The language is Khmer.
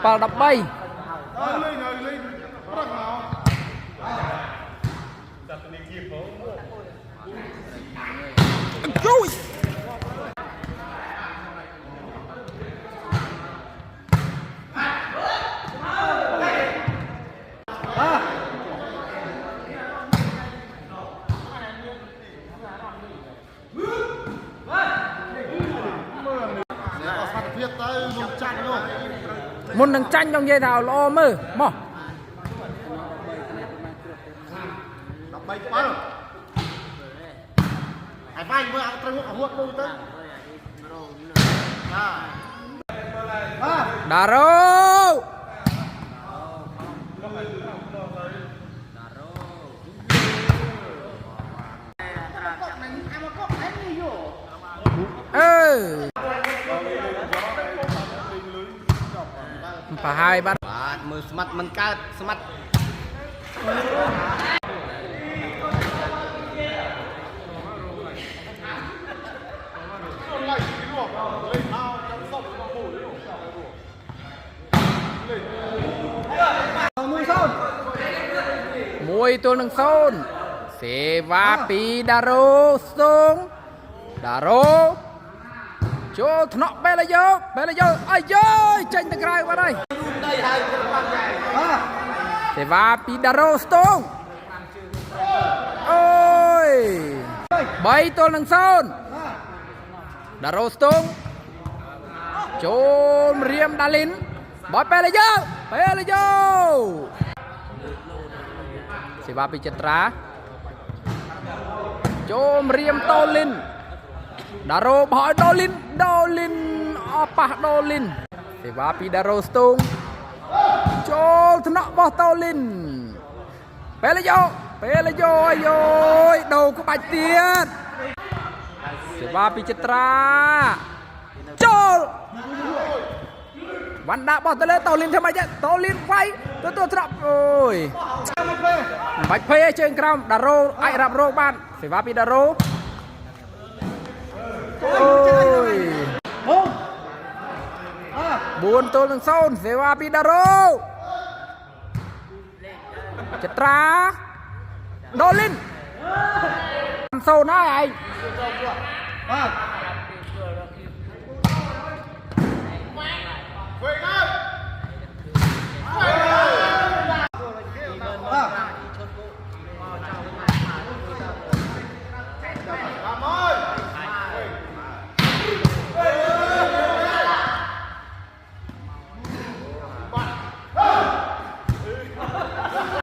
7 13 ជួយ មុននឹងចាញ់ចង់និយាយថាល្អមើលមក13 7ហើយវាយមើលឲ្យត្រូវហួតនោះទៅដារ៉ូប្រហែលបាទមើលស្មាត់មិនកើតស្មាត់មួយទល់នឹង0សេវាពីដារ៉ូស្ទងដារ៉ូចូលថ្នាក់បេឡាយោអាយយចេញទៅក្រៅបាត់ហើយសេវាពីដារ៉ូស្ទងអូយ3ទល់នឹង0ដារ៉ូស្ទងចូលរៀមដាលីនបោះបេឡាយោសេវាពីចត្រាចូលរៀមតូលីនដារ៉ូបោះដូលីនអប៉ះដូលីនសេវាពីដារ៉ូស្ទងចូលថ្នាក់បោះតូលីនបេឡាយោអាយយដូរក្បាច់ទៀតសេវាពីចត្រាចូលវ៉ាន់ដាបោះទៅលើតូលីនធ្វើម៉េចតូលីនវាយទទួលថ្នាក់អូយមិនបាច់ភ័យទេជើងក្រោមដារ៉ូអាចរ៉ាប់រោគបានសេវាពីដារ៉ូអូយ4ទល់នឹង0សេវាពីដារ៉ូចត្រាដូលីន0ហើយឯង